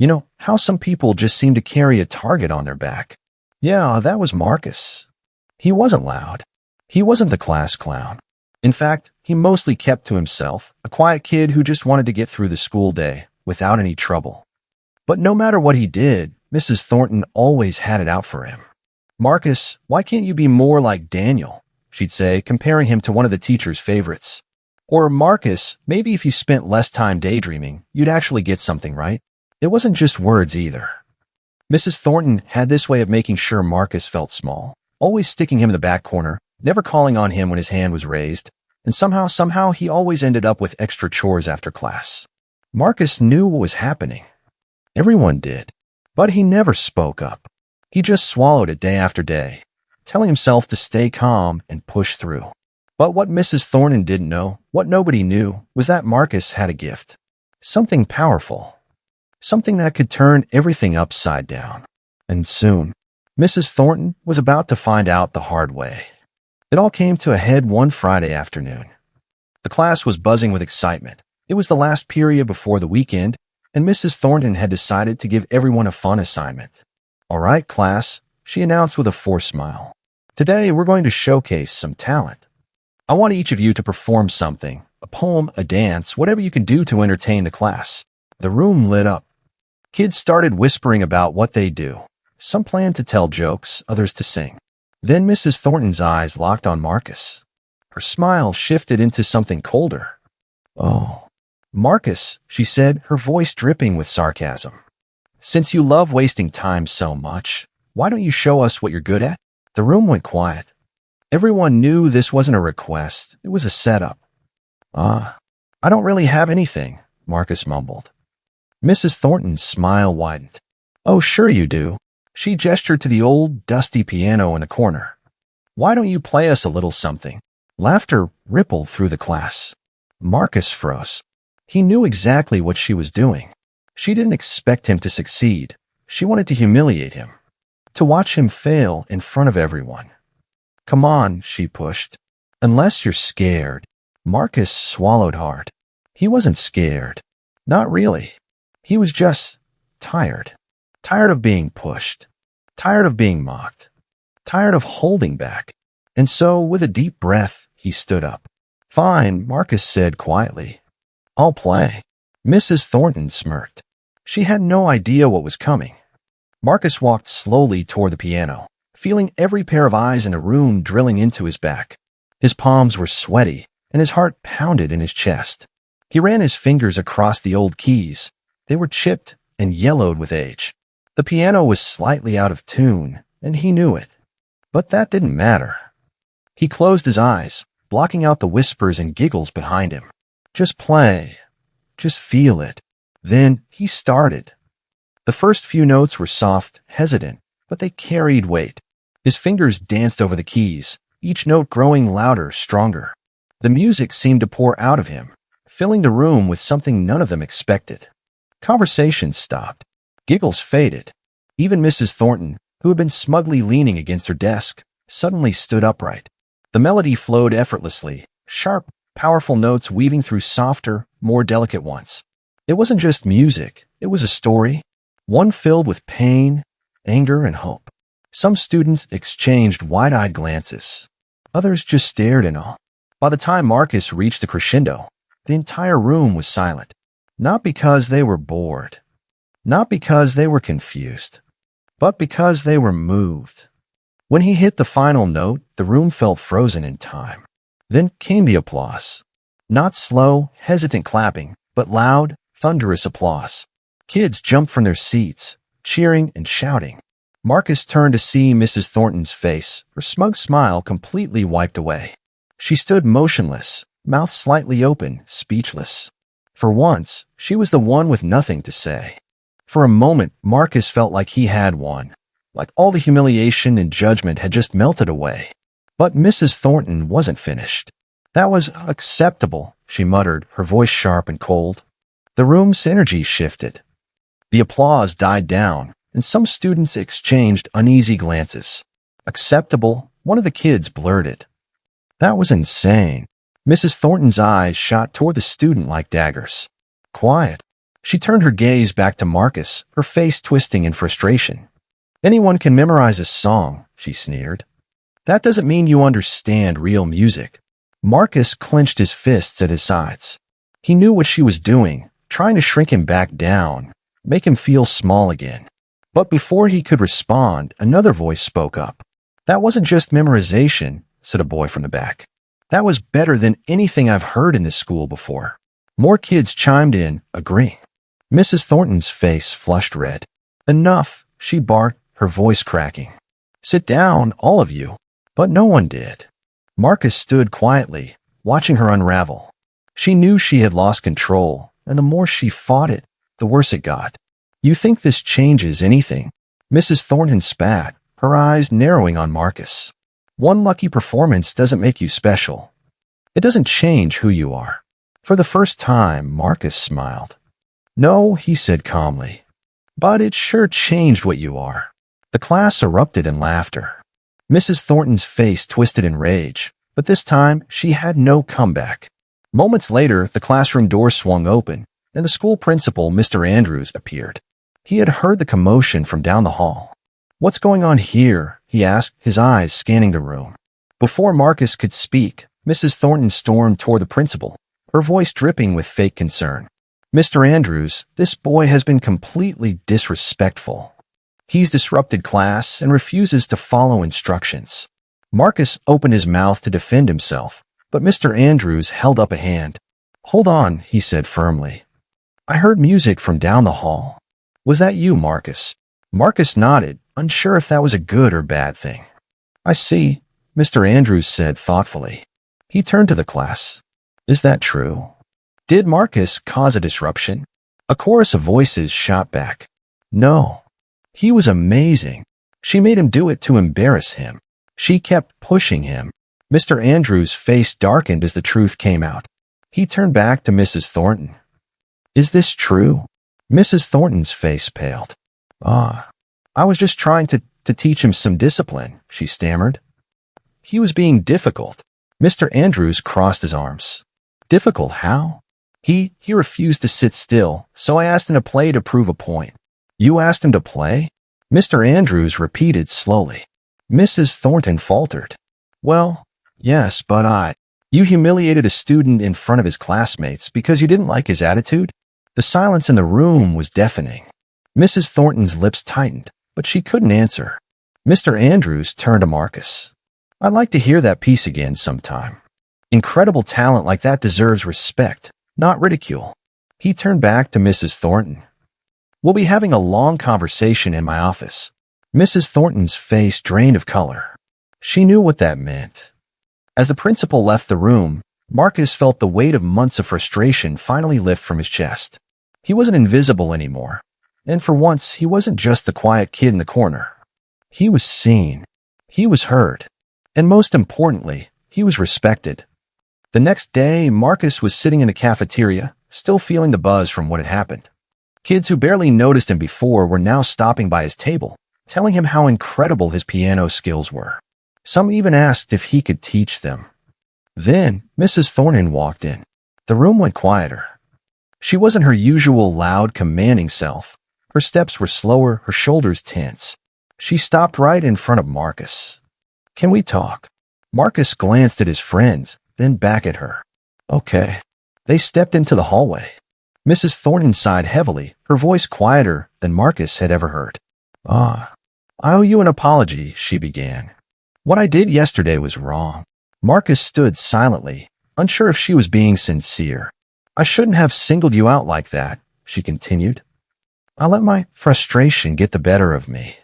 You know, how some people just seem to carry a target on their back. Yeah, that was Marcus. He wasn't loud. He wasn't the class clown. In fact, he mostly kept to himself, a quiet kid who just wanted to get through the school day without any trouble. But no matter what he did, Mrs. Thornton always had it out for him. "Marcus, why can't you be more like Daniel?" she'd say, comparing him to one of the teacher's favorites. Or, "Marcus, maybe if you spent less time daydreaming, you'd actually get something right." It wasn't just words either. Mrs. Thornton had this way of making sure Marcus felt small, always sticking him in the back corner, never calling on him when his hand was raised, and somehow he always ended up with extra chores after class. Marcus knew what was happening. Everyone did. But he never spoke up. He just swallowed it day after day, telling himself to stay calm and push through. But what Mrs. Thornton didn't know, what nobody knew, was that Marcus had a gift. Something powerful. Something that could turn everything upside down. And soon, Mrs. Thornton was about to find out the hard way. It all came to a head one Friday afternoon. The class was buzzing with excitement. It was the last period before the weekend, and Mrs. Thornton had decided to give everyone a fun assignment. "All right, class," she announced with a forced smile. "Today we're going to showcase some talent. I want each of you to perform something, a poem, a dance, whatever you can do to entertain the class." The room lit up. Kids started whispering about what they do. Some planned to tell jokes, others to sing. Then Mrs. Thornton's eyes locked on Marcus. Her smile shifted into something colder. "Oh, Marcus," she said, her voice dripping with sarcasm. "Since you love wasting time so much, why don't you show us what you're good at?" The room went quiet. Everyone knew this wasn't a request. It was a setup. I don't really have anything," Marcus mumbled. Mrs. Thornton's smile widened. "Oh, sure you do." She gestured to the old, dusty piano in the corner. "Why don't you play us a little something?" Laughter rippled through the class. Marcus froze. He knew exactly what she was doing. She didn't expect him to succeed. She wanted to humiliate him, to watch him fail in front of everyone. "Come on," she pushed. "Unless you're scared." Marcus swallowed hard. He wasn't scared. Not really. He was just tired. Tired of being pushed. Tired of being mocked. Tired of holding back. And so, with a deep breath, he stood up. "Fine," Marcus said quietly. "I'll play." Mrs. Thornton smirked. She had no idea what was coming. Marcus walked slowly toward the piano, feeling every pair of eyes in the room drilling into his back. His palms were sweaty, and his heart pounded in his chest. He ran his fingers across the old keys. They were chipped and yellowed with age. The piano was slightly out of tune, and he knew it. But that didn't matter. He closed his eyes, blocking out the whispers and giggles behind him. Just play. Just feel it. Then he started. The first few notes were soft, hesitant, but they carried weight. His fingers danced over the keys, each note growing louder, stronger. The music seemed to pour out of him, filling the room with something none of them expected. Conversations stopped. Giggles faded. Even Mrs. Thornton, who had been smugly leaning against her desk, suddenly stood upright. The melody flowed effortlessly, sharp, powerful notes weaving through softer, more delicate ones. It wasn't just music, it was a story, one filled with pain, anger, and hope. Some students exchanged wide-eyed glances. Others just stared in awe. By the time Marcus reached the crescendo, the entire room was silent. Not because they were bored, not because they were confused, but because they were moved. When he hit the final note, the room felt frozen in time. Then came the applause. Not slow, hesitant clapping, but loud, thunderous applause. Kids jumped from their seats, cheering and shouting. Marcus turned to see Mrs. Thornton's face, her smug smile completely wiped away. She stood motionless, mouth slightly open, speechless. For once, she was the one with nothing to say. For a moment, Marcus felt like he had won, like all the humiliation and judgment had just melted away. But Mrs. Thornton wasn't finished. "That was acceptable," she muttered, her voice sharp and cold. The room's energy shifted. The applause died down, and some students exchanged uneasy glances. "Acceptable," one of the kids blurted. That was insane. Mrs. Thornton's eyes shot toward the student like daggers. "Quiet." She turned her gaze back to Marcus, her face twisting in frustration. Anyone can memorize a song, she sneered. That doesn't mean you understand real music. Marcus clenched his fists at his sides. He knew what she was doing, trying to shrink him back down, make him feel small again. But before he could respond, another voice spoke up. That wasn't just memorization, said a boy from the back. That was better than anything I've heard in this school before. More kids chimed in, agreeing. Mrs. Thornton's face flushed red. Enough, she barked, her voice cracking. Sit down, all of you. But no one did. Marcus stood quietly, watching her unravel. She knew she had lost control, and the more she fought it, the worse it got. You think this changes anything? Mrs. Thornton spat, her eyes narrowing on Marcus. One lucky performance doesn't make you special. It doesn't change who you are. For the first time, Marcus smiled. No, he said calmly. But it sure changed what you are. The class erupted in laughter. Mrs. Thornton's face twisted in rage, but this time she had no comeback. Moments later, the classroom door swung open, and the school principal, Mr. Andrews, appeared. He had heard the commotion from down the hall. What's going on here? He asked, his eyes scanning the room. Before Marcus could speak, Mrs. Thornton stormed toward the principal, her voice dripping with fake concern. Mr. Andrews, this boy has been completely disrespectful. He's disrupted class and refuses to follow instructions. Marcus opened his mouth to defend himself, but Mr. Andrews held up a hand. Hold on, he said firmly. I heard music from down the hall. Was that you, Marcus? Marcus nodded, unsure if that was a good or bad thing. I see, Mr. Andrews said thoughtfully. He turned to the class. Is that true? Did Marcus cause a disruption? A chorus of voices shot back. No. He was amazing. She made him do it to embarrass him. She kept pushing him. Mr. Andrews' face darkened as the truth came out. He turned back to Mrs. Thornton. Is this true? Mrs. Thornton's face paled. I was just trying to teach him some discipline, she stammered. He was being difficult. Mr. Andrews crossed his arms. Difficult how? He refused to sit still, so I asked him to play to prove a point. You asked him to play? Mr. Andrews repeated slowly. Mrs. Thornton faltered. Well, yes, but You humiliated a student in front of his classmates because you didn't like his attitude? The silence in the room was deafening. Mrs. Thornton's lips tightened, but she couldn't answer. Mr. Andrews turned to Marcus. I'd like to hear that piece again sometime. Incredible talent like that deserves respect, not ridicule. He turned back to Mrs. Thornton. We'll be having a long conversation in my office. Mrs. Thornton's face drained of color. She knew what that meant. As the principal left the room, Marcus felt the weight of months of frustration finally lift from his chest. He wasn't invisible anymore, and for once he wasn't just the quiet kid in the corner. He was seen. He was heard. And most importantly, he was respected. The next day, Marcus was sitting in the cafeteria, still feeling the buzz from what had happened. Kids who barely noticed him before were now stopping by his table, telling him how incredible his piano skills were. Some even asked if he could teach them. Then, Mrs. Thornton walked in. The room went quieter. She wasn't her usual loud, commanding self. Her steps were slower, her shoulders tense. She stopped right in front of Marcus. Can we talk? Marcus glanced at his friends, then back at her. Okay. They stepped into the hallway. Mrs. Thornton sighed heavily, her voice quieter than Marcus had ever heard. I owe you an apology, she began. What I did yesterday was wrong. Marcus stood silently, unsure if she was being sincere. I shouldn't have singled you out like that, she continued. I let my frustration get the better of me.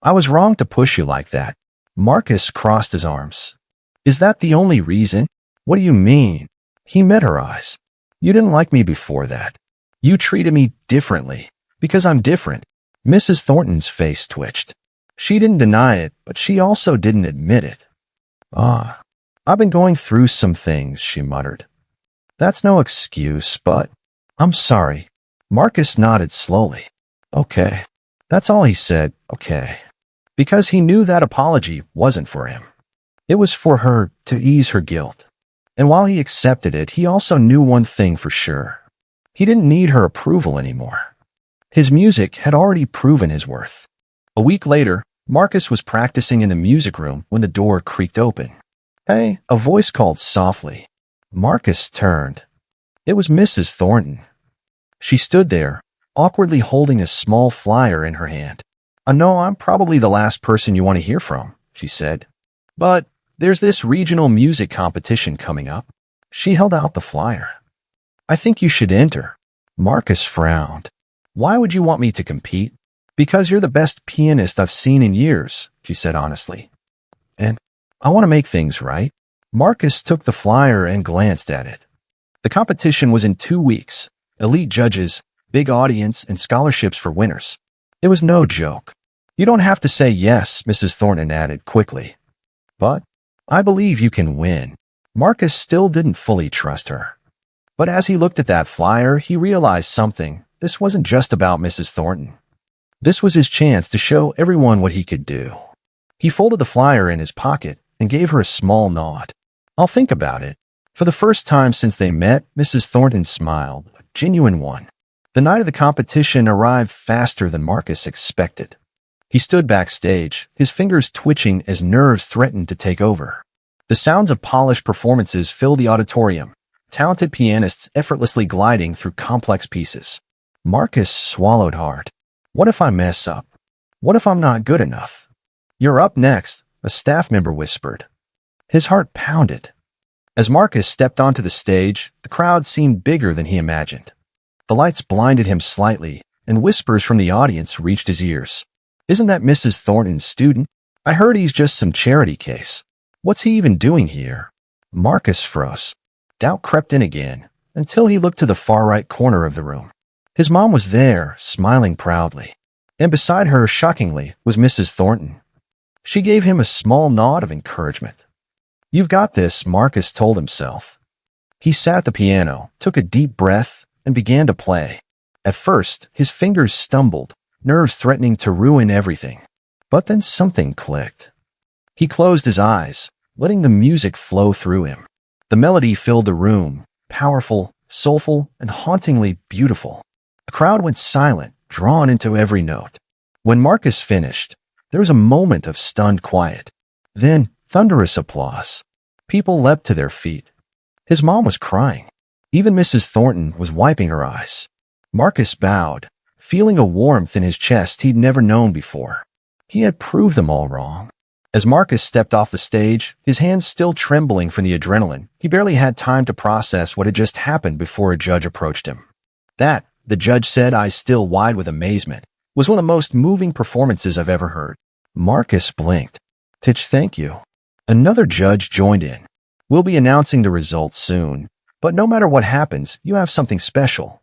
I was wrong to push you like that. Marcus crossed his arms. Is that the only reason? What do you mean? He met her eyes. You didn't like me before that. You treated me differently, because I'm different. Mrs. Thornton's face twitched. She didn't deny it, but she also didn't admit it. I've been going through some things, she muttered. That's no excuse, but I'm sorry. Marcus nodded slowly. Okay. That's all he said, okay. Because he knew that apology wasn't for him. It was for her to ease her guilt. And while he accepted it, he also knew one thing for sure. He didn't need her approval anymore. His music had already proven his worth. A week later, Marcus was practicing in the music room when the door creaked open. "Hey," a voice called softly. Marcus turned. It was Mrs. Thornton. She stood there, awkwardly holding a small flyer in her hand. "I know I'm probably the last person you want to hear from," she said. "But there's this regional music competition coming up." She held out the flyer. "I think you should enter." Marcus frowned. "Why would you want me to compete?" "Because you're the best pianist I've seen in years," she said honestly. "And I want to make things right." Marcus took the flyer and glanced at it. The competition was in 2 weeks. Elite judges, big audience, and scholarships for winners. It was no joke. "You don't have to say yes," Mrs. Thornton added quickly. "But I believe you can win." Marcus still didn't fully trust her. But as he looked at that flyer, he realized something. This wasn't just about Mrs. Thornton. This was his chance to show everyone what he could do. He folded the flyer in his pocket and gave her a small nod. "I'll think about it." For the first time since they met, Mrs. Thornton smiled, a genuine one. The night of the competition arrived faster than Marcus expected. He stood backstage, his fingers twitching as nerves threatened to take over. The sounds of polished performances filled the auditorium, talented pianists effortlessly gliding through complex pieces. Marcus swallowed hard. What if I mess up? What if I'm not good enough? "You're up next," a staff member whispered. His heart pounded. As Marcus stepped onto the stage, the crowd seemed bigger than he imagined. The lights blinded him slightly, and whispers from the audience reached his ears. "Isn't that Mrs. Thornton's student? I heard he's just some charity case. What's he even doing here?" Marcus froze. Doubt crept in again, until he looked to the far right corner of the room. His mom was there, smiling proudly. And beside her, shockingly, was Mrs. Thornton. She gave him a small nod of encouragement. "You've got this," Marcus told himself. He sat at the piano, took a deep breath, and began to play. At first, his fingers stumbled, nerves threatening to ruin everything. But then something clicked. He closed his eyes, letting the music flow through him. The melody filled the room, powerful, soulful, and hauntingly beautiful. The crowd went silent, drawn into every note. When Marcus finished, there was a moment of stunned quiet. Then, thunderous applause. People leapt to their feet. His mom was crying. Even Mrs. Thornton was wiping her eyes. Marcus bowed, feeling a warmth in his chest he'd never known before. He had proved them all wrong. As Marcus stepped off the stage, his hands still trembling from the adrenaline, he barely had time to process what had just happened before a judge approached him. "That," the judge said, eyes still wide with amazement, "was one of the most moving performances I've ever heard." Marcus blinked. "Titch, thank you." Another judge joined in. "We'll be announcing the results soon, but no matter what happens, you have something special.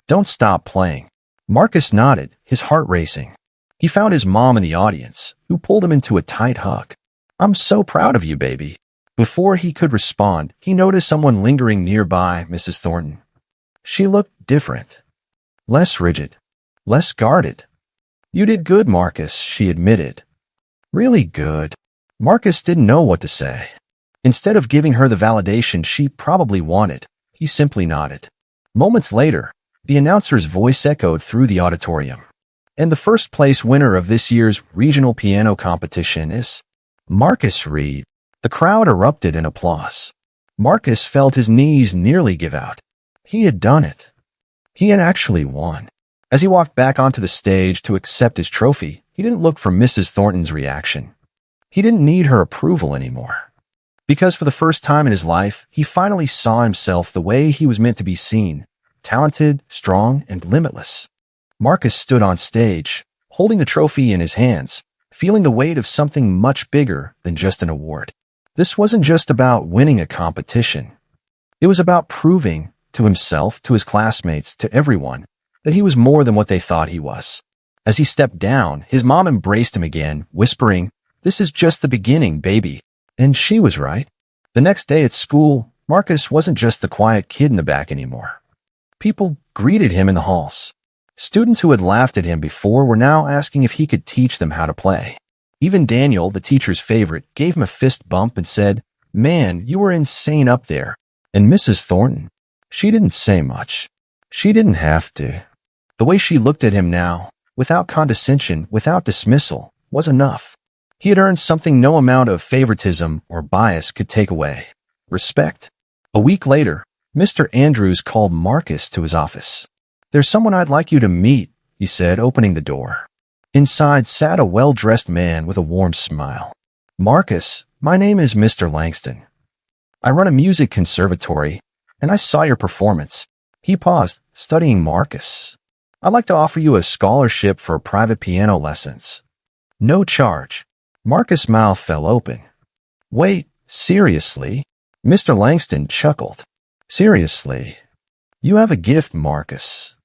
Don't stop playing." Marcus nodded, his heart racing. He found his mom in the audience, who pulled him into a tight hug. "I'm so proud of you, baby." Before he could respond, he noticed someone lingering nearby, Mrs. Thornton. She looked different. Less rigid. Less guarded. "You did good, Marcus," she admitted. "Really good." Marcus didn't know what to say. Instead of giving her the validation she probably wanted, he simply nodded. Moments later, the announcer's voice echoed through the auditorium. "And the first place winner of this year's regional piano competition is Marcus Reed." The crowd erupted in applause. Marcus felt his knees nearly give out. He had done it. He had actually won. As he walked back onto the stage to accept his trophy, he didn't look for Mrs. Thornton's reaction. He didn't need her approval anymore. Because for the first time in his life, he finally saw himself the way he was meant to be seen, talented, strong, and limitless. Marcus stood on stage, holding the trophy in his hands, feeling the weight of something much bigger than just an award. This wasn't just about winning a competition. It was about proving to himself, to his classmates, to everyone, that he was more than what they thought he was. As he stepped down, his mom embraced him again, whispering, "This is just the beginning, baby." And she was right. The next day at school, Marcus wasn't just the quiet kid in the back anymore. People greeted him in the halls. Students who had laughed at him before were now asking if he could teach them how to play. Even Daniel, the teacher's favorite, gave him a fist bump and said, "Man, you were insane up there." And Mrs. Thornton, she didn't say much. She didn't have to. The way she looked at him now, without condescension, without dismissal, was enough. He had earned something no amount of favoritism or bias could take away. Respect. A week later, Mr. Andrews called Marcus to his office. "There's someone I'd like you to meet," he said, opening the door. Inside sat a well-dressed man with a warm smile. "Marcus, my name is Mr. Langston. I run a music conservatory, and I saw your performance." He paused, studying Marcus. "I'd like to offer you a scholarship for private piano lessons. No charge." Marcus' mouth fell open. "Wait, seriously?" Mr. Langston chuckled. "Seriously? You have a gift, Marcus,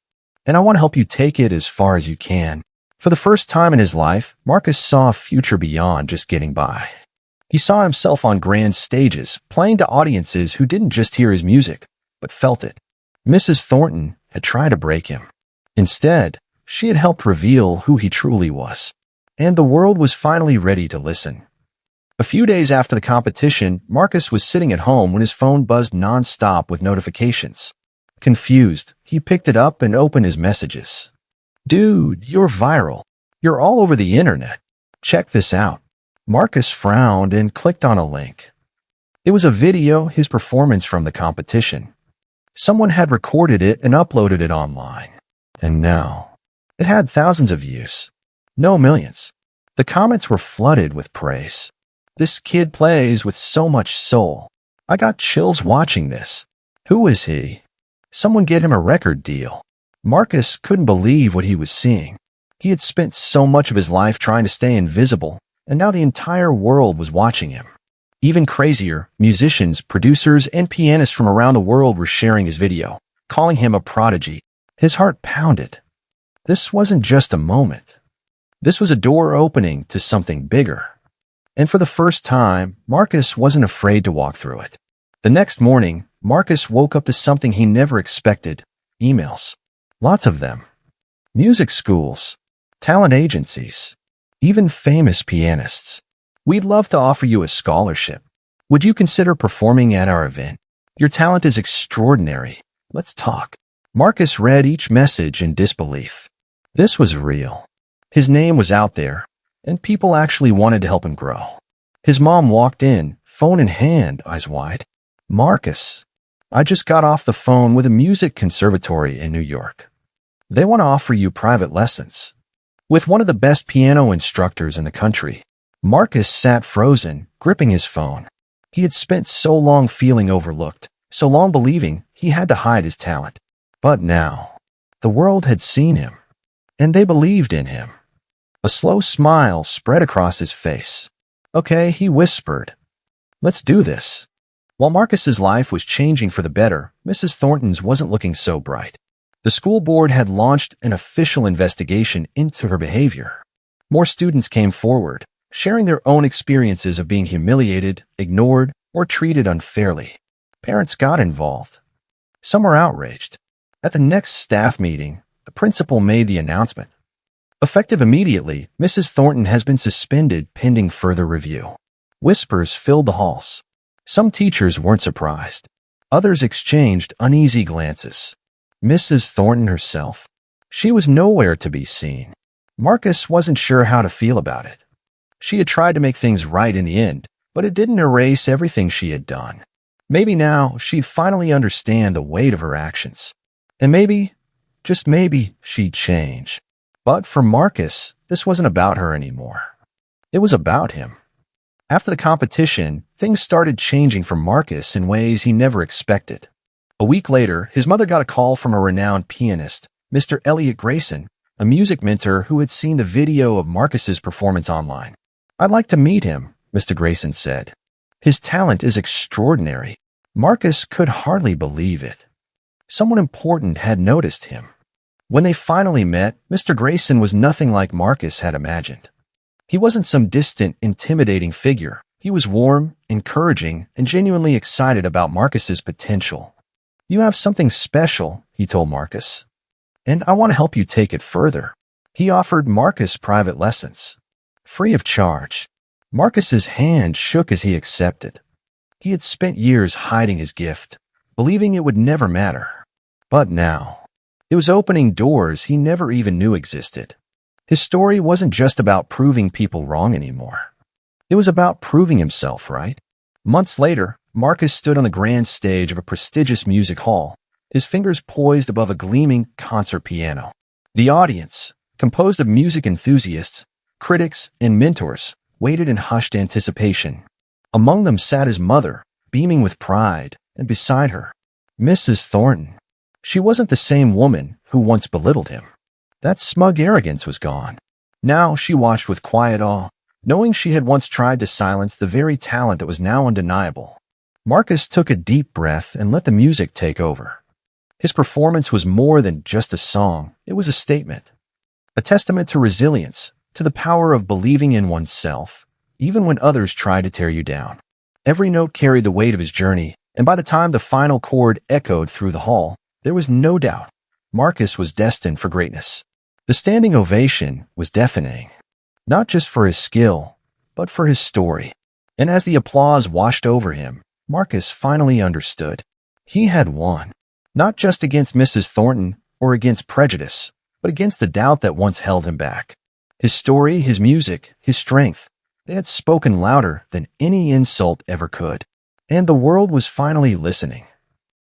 and I want to help you take it as far as you can." For the first time in his life, Marcus saw a future beyond just getting by. He saw himself on grand stages, playing to audiences who didn't just hear his music, but felt it. Mrs. Thornton had tried to break him. Instead, she had helped reveal who he truly was. And the world was finally ready to listen. A few days after the competition, Marcus was sitting at home when his phone buzzed non-stop with notifications. Confused, he picked it up and opened his messages. "Dude, you're viral. You're all over the internet. Check this out." Marcus frowned and clicked on a link. It was a video, his performance from the competition. Someone had recorded it and uploaded it online. And now, it had thousands of views. No millions. The comments were flooded with praise. "This kid plays with so much soul. I got chills watching this. Who is he? Someone get him a record deal." Marcus couldn't believe what he was seeing. He had spent so much of his life trying to stay invisible, and now the entire world was watching him. Even crazier, musicians, producers, and pianists from around the world were sharing his video, calling him a prodigy. His heart pounded. This wasn't just a moment. This was a door opening to something bigger. And for the first time, Marcus wasn't afraid to walk through it. The next morning, Marcus woke up to something he never expected: emails. Lots of them. Music schools, talent agencies, even famous pianists. "We'd love to offer you a scholarship. Would you consider performing at our event? Your talent is extraordinary. Let's talk." Marcus read each message in disbelief. This was real. His name was out there, and people actually wanted to help him grow. His mom walked in, phone in hand, eyes wide. "Marcus, I just got off the phone with a music conservatory in New York. They want to offer you private lessons with one of the best piano instructors in the country." Marcus sat frozen, gripping his phone. He had spent so long feeling overlooked, so long believing he had to hide his talent. But now, the world had seen him, and they believed in him. A slow smile spread across his face. "Okay," he whispered. "Let's do this." While Marcus's life was changing for the better, Mrs. Thornton's wasn't looking so bright. The school board had launched an official investigation into her behavior. More students came forward, sharing their own experiences of being humiliated, ignored, or treated unfairly. Parents got involved. Some were outraged. At the next staff meeting, the principal made the announcement. Effective immediately, Mrs. Thornton has been suspended pending further review. Whispers filled the halls. Some teachers weren't surprised. Others exchanged uneasy glances. Mrs. Thornton herself. She was nowhere to be seen. Marcus wasn't sure how to feel about it. She had tried to make things right in the end, but it didn't erase everything she had done. Maybe now she'd finally understand the weight of her actions. And maybe, just maybe, she'd change. But for Marcus, this wasn't about her anymore. It was about him. After the competition, things started changing for Marcus in ways he never expected. A week later, his mother got a call from a renowned pianist, Mr. Elliot Grayson, a music mentor who had seen the video of Marcus's performance online. "I'd like to meet him," Mr. Grayson said. "His talent is extraordinary." Marcus could hardly believe it. Someone important had noticed him. When they finally met, Mr. Grayson was nothing like Marcus had imagined. He wasn't some distant, intimidating figure. He was warm, encouraging, and genuinely excited about Marcus's potential. "You have something special," he told Marcus, "and I want to help you take it further." He offered Marcus private lessons, free of charge. Marcus's hand shook as he accepted. He had spent years hiding his gift, believing it would never matter. But now, It was opening doors he never even knew existed. His story wasn't just about proving people wrong anymore. It was about proving himself right. Months later, Marcus stood on the grand stage of a prestigious music hall, his fingers poised above a gleaming concert piano. The audience, composed of music enthusiasts, critics, and mentors, waited in hushed anticipation. Among them sat his mother, beaming with pride, and beside her, Mrs. Thornton. She wasn't the same woman who once belittled him. That smug arrogance was gone. Now she watched with quiet awe, knowing she had once tried to silence the very talent that was now undeniable. Marcus took a deep breath and let the music take over. His performance was more than just a song, it was a statement. A testament to resilience, to the power of believing in oneself, even when others try to tear you down. Every note carried the weight of his journey, and by the time the final chord echoed through the hall, there was no doubt Marcus was destined for greatness. The standing ovation was deafening, not just for his skill, but for his story. And as the applause washed over him, Marcus finally understood. He had won, not just against Mrs. Thornton or against prejudice, but against the doubt that once held him back. His story, his music, his strength, they had spoken louder than any insult ever could. And the world was finally listening.